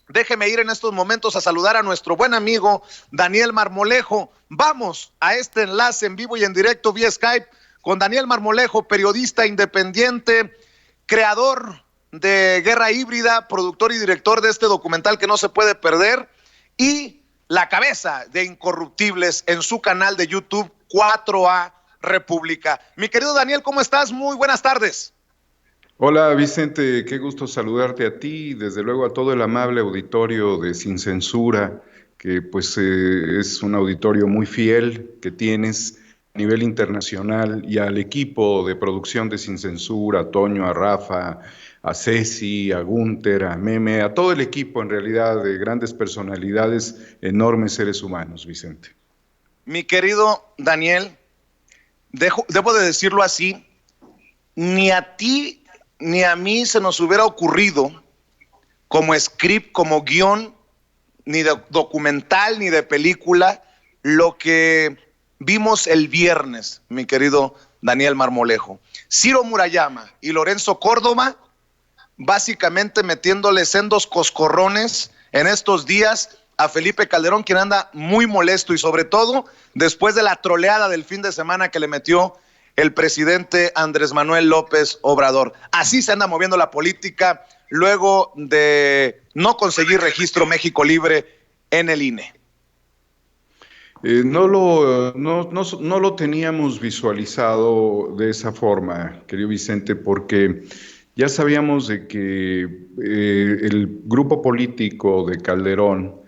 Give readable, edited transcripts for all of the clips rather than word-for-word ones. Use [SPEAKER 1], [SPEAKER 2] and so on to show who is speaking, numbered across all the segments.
[SPEAKER 1] Déjeme ir en estos momentos a saludar a nuestro buen amigo Daniel Marmolejo. Vamos a este enlace en vivo y en directo vía Skype con Daniel Marmolejo, periodista independiente, creador de Guerra Híbrida, productor y director de este documental que no se puede perder, y la cabeza de Incorruptibles en su canal de YouTube 4A República. Mi querido Daniel, ¿cómo estás? Muy buenas tardes.
[SPEAKER 2] Hola Vicente, qué gusto saludarte a ti y desde luego a todo el amable auditorio de Sin Censura, que es un auditorio muy fiel que tienes a nivel internacional, y al equipo de producción de Sin Censura, a Toño, a Rafa, a Ceci, a Gunter, a Meme, a todo el equipo en realidad de grandes personalidades, enormes seres humanos, Vicente.
[SPEAKER 1] Mi querido Daniel, debo de decirlo así, ni a ti ni a mí se nos hubiera ocurrido como script, como guión, ni de documental, ni de película, lo que vimos el viernes, mi querido Daniel Marmolejo. Ciro Murayama y Lorenzo Córdoba, básicamente metiéndole sendos coscorrones en estos días a Felipe Calderón, quien anda muy molesto, y sobre todo después de la troleada del fin de semana que le metió el presidente Andrés Manuel López Obrador. Así se anda moviendo la política luego de no conseguir registro México Libre en el INE.
[SPEAKER 2] No lo teníamos visualizado de esa forma, querido Vicente, porque ya sabíamos de que el grupo político de Calderón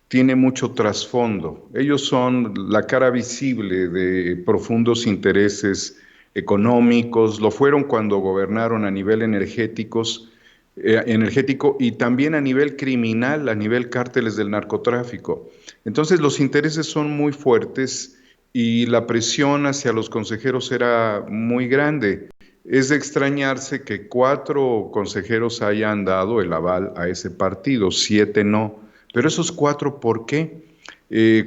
[SPEAKER 2] tiene mucho trasfondo. Ellos son la cara visible de profundos intereses económicos, lo fueron cuando gobernaron a nivel energético y también a nivel criminal, a nivel cárteles del narcotráfico. Entonces los intereses son muy fuertes y la presión hacia los consejeros era muy grande. Es de extrañarse que 4 consejeros hayan dado el aval a ese partido, 7 no. Pero esos 4, ¿por qué?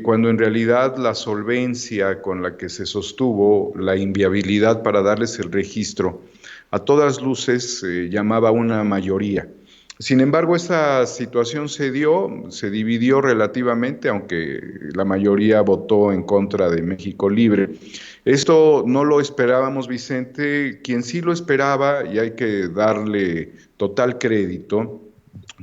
[SPEAKER 2] Cuando en realidad la solvencia con la que se sostuvo la inviabilidad para darles el registro, a todas luces llamaba una mayoría. Sin embargo, esa situación se dividió relativamente, aunque la mayoría votó en contra de México Libre. Esto no lo esperábamos, Vicente. Quien sí lo esperaba, y hay que darle total crédito,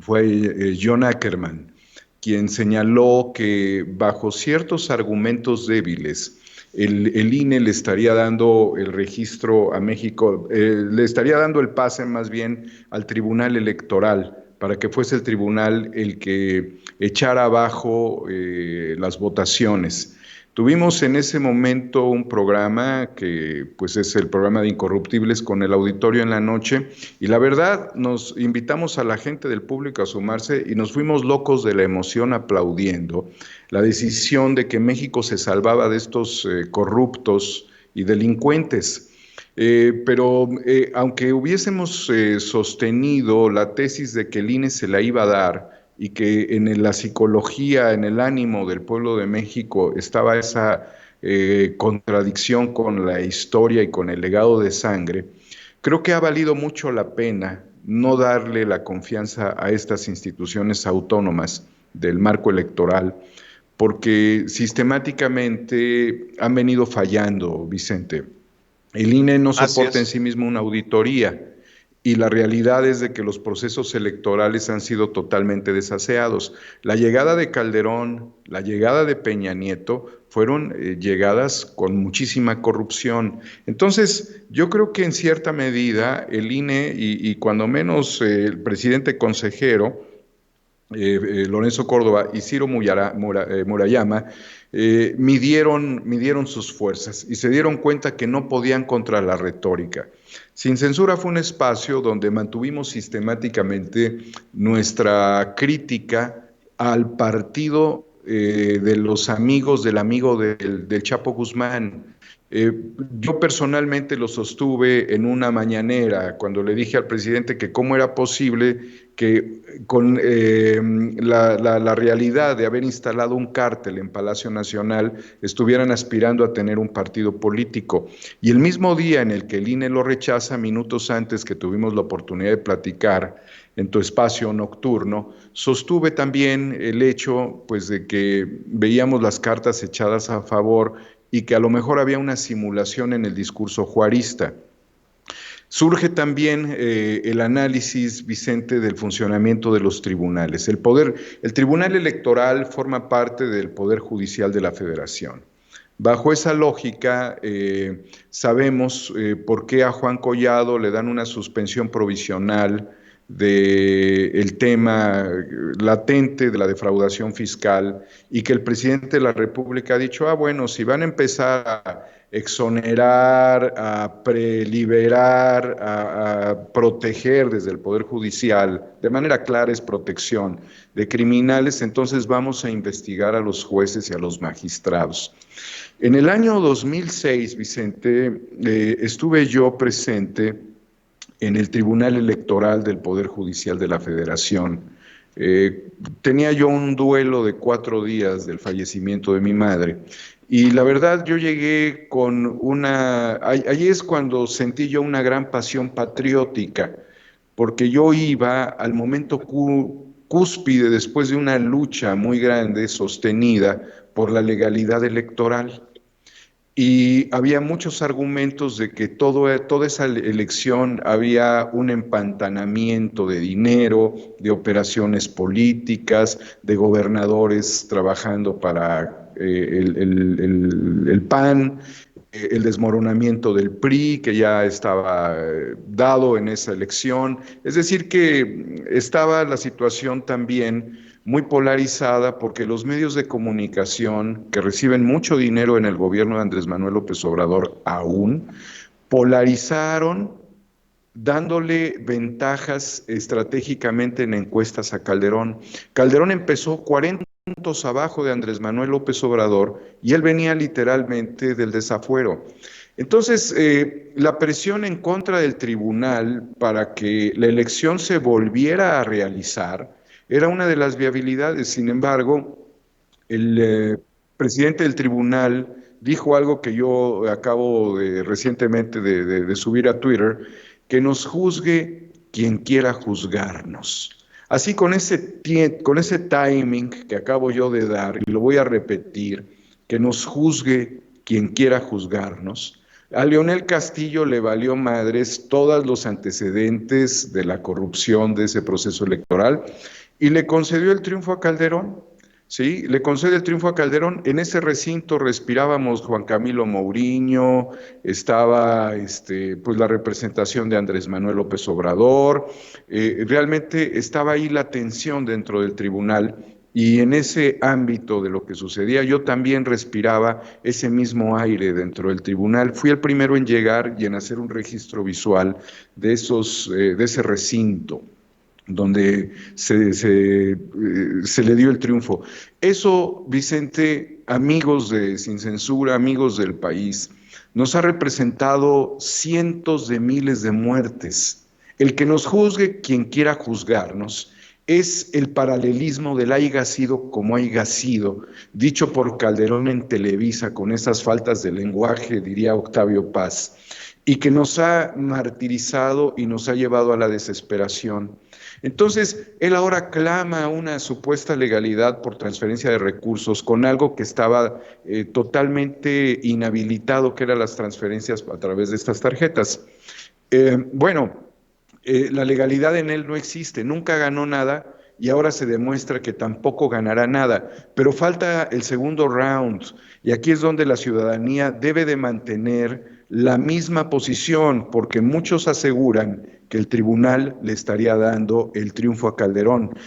[SPEAKER 2] fue John Ackerman, quien señaló que bajo ciertos argumentos débiles, el INE le estaría dando el registro a México, le estaría dando el pase más bien al Tribunal Electoral, para que fuese el tribunal el que echara abajo las votaciones. Tuvimos en ese momento un programa que pues es el programa de Incorruptibles con el auditorio en la noche, y la verdad nos invitamos a la gente del público a sumarse y nos fuimos locos de la emoción aplaudiendo la decisión de que México se salvaba de estos corruptos y delincuentes. Pero aunque hubiésemos sostenido la tesis de que el INE se la iba a dar y que en la psicología, en el ánimo del pueblo de México estaba esa contradicción con la historia y con el legado de sangre, creo que ha valido mucho la pena no darle la confianza a estas instituciones autónomas del marco electoral, porque sistemáticamente han venido fallando, Vicente. El INE no
[SPEAKER 1] Así
[SPEAKER 2] soporta en
[SPEAKER 1] es.
[SPEAKER 2] sí mismo una auditoría, y la realidad es de que los procesos electorales han sido totalmente desaseados. La llegada de Calderón, la llegada de Peña Nieto fueron llegadas con muchísima corrupción. Entonces, yo creo que en cierta medida el INE y cuando menos el presidente consejero, Lorenzo Córdoba y Ciro Murayama, midieron sus fuerzas y se dieron cuenta que no podían contra la retórica. Sin Censura fue un espacio donde mantuvimos sistemáticamente nuestra crítica al partido de los amigos del amigo del Chapo Guzmán. Yo personalmente lo sostuve en una mañanera cuando le dije al presidente que cómo era posible que con la realidad de haber instalado un cártel en Palacio Nacional estuvieran aspirando a tener un partido político. Y el mismo día en el que el INE lo rechaza, minutos antes que tuvimos la oportunidad de platicar en tu espacio nocturno, sostuve también el hecho, pues, de que veíamos las cartas echadas a favor y que a lo mejor había una simulación en el discurso juarista. Surge también el análisis, Vicente, del funcionamiento de los tribunales. El Tribunal Electoral forma parte del Poder Judicial de la Federación. Bajo esa lógica, sabemos por qué a Juan Collado le dan una suspensión provisional del tema latente de la defraudación fiscal y que el presidente de la República ha dicho, bueno, si van a empezar a exonerar, a preliberar, a proteger desde el Poder Judicial, de manera clara es protección de criminales, entonces vamos a investigar a los jueces y a los magistrados. En el año 2006, Vicente, estuve yo presente en el Tribunal Electoral del Poder Judicial de la Federación. Tenía yo un duelo de 4 días del fallecimiento de mi madre y la verdad yo llegué con allí es cuando sentí yo una gran pasión patriótica, porque yo iba al momento cúspide después de una lucha muy grande, sostenida por la legalidad electoral. Y había muchos argumentos de que toda esa elección había un empantanamiento de dinero, de operaciones políticas, de gobernadores trabajando para el PAN, el desmoronamiento del PRI, que ya estaba dado en esa elección. Es decir, que estaba la situación también muy polarizada porque los medios de comunicación que reciben mucho dinero en el gobierno de Andrés Manuel López Obrador aún polarizaron dándole ventajas estratégicamente en encuestas a Calderón. Calderón empezó 40 puntos abajo de Andrés Manuel López Obrador y él venía literalmente del desafuero. Entonces, la presión en contra del tribunal para que la elección se volviera a realizar era una de las viabilidades. Sin embargo, el presidente del tribunal dijo algo que yo acabo recientemente de subir a Twitter, que nos juzgue quien quiera juzgarnos. Así con ese timing que acabo yo de dar, y lo voy a repetir, que nos juzgue quien quiera juzgarnos. A Leonel Castillo le valió madres todos los antecedentes de la corrupción de ese proceso electoral y le concedió el triunfo a Calderón. Sí, le concede el triunfo a Calderón. En ese recinto respirábamos Juan Camilo Mourinho, estaba pues la representación de Andrés Manuel López Obrador, realmente estaba ahí la tensión dentro del tribunal y en ese ámbito de lo que sucedía yo también respiraba ese mismo aire dentro del tribunal. Fui el primero en llegar y en hacer un registro visual de ese recinto donde se le dio el triunfo. Eso, Vicente, amigos de Sin Censura, amigos del país, nos ha representado cientos de miles de muertes. El que nos juzgue quien quiera juzgarnos es el paralelismo del haiga sido como haiga sido, dicho por Calderón en Televisa con esas faltas de lenguaje, diría Octavio Paz, y que nos ha martirizado y nos ha llevado a la desesperación. Entonces, él ahora clama una supuesta legalidad por transferencia de recursos con algo que estaba totalmente inhabilitado, que eran las transferencias a través de estas tarjetas. La legalidad en él no existe, nunca ganó nada y ahora se demuestra que tampoco ganará nada, pero falta el segundo round y aquí es donde la ciudadanía debe de mantener la misma posición, porque muchos aseguran que el tribunal le estaría dando el triunfo a Calderón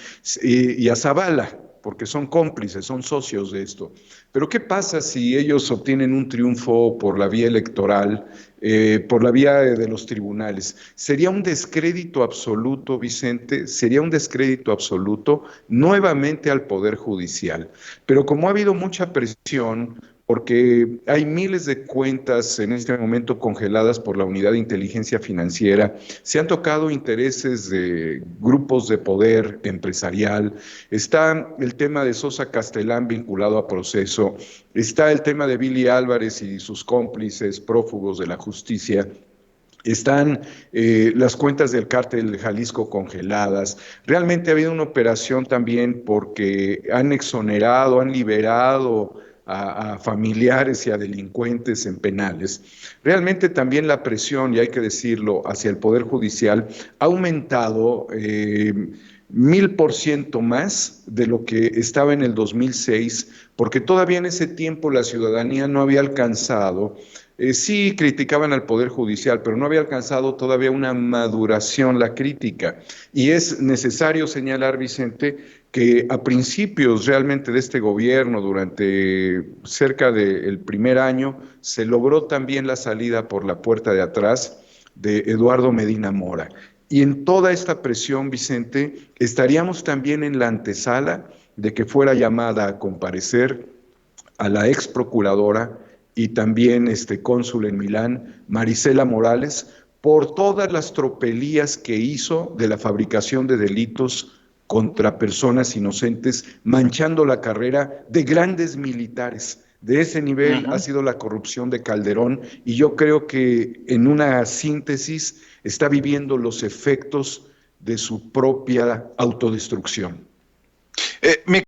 [SPEAKER 2] y a Zavala, porque son cómplices, son socios de esto. Pero ¿qué pasa si ellos obtienen un triunfo por la vía electoral, por la vía de los tribunales? Sería un descrédito absoluto, Vicente, sería un descrédito absoluto nuevamente al Poder Judicial. Pero como ha habido mucha presión porque hay miles de cuentas en este momento congeladas por la Unidad de Inteligencia Financiera. Se han tocado intereses de grupos de poder empresarial. Está el tema de Sosa Castellán vinculado a proceso. Está el tema de Billy Álvarez y sus cómplices prófugos de la justicia. Están las cuentas del cártel de Jalisco congeladas. Realmente ha habido una operación también porque han exonerado, han liberado a familiares y a delincuentes en penales. Realmente también la presión, y hay que decirlo, hacia el Poder Judicial ha aumentado 1000% más de lo que estaba en el 2006, porque todavía en ese tiempo la ciudadanía no había alcanzado. Sí criticaban al Poder Judicial, pero no había alcanzado todavía una maduración la crítica. Y es necesario señalar, Vicente, que a principios realmente de este gobierno, durante cerca del primer año, se logró también la salida por la puerta de atrás de Eduardo Medina Mora. Y en toda esta presión, Vicente, estaríamos también en la antesala de que fuera llamada a comparecer a la ex procuradora y también cónsul en Milán, Marisela Morales, por todas las tropelías que hizo de la fabricación de delitos contra personas inocentes, manchando la carrera de grandes militares. De ese nivel ha sido la corrupción de Calderón, y yo creo que en una síntesis está viviendo los efectos de su propia autodestrucción.
[SPEAKER 1] Mi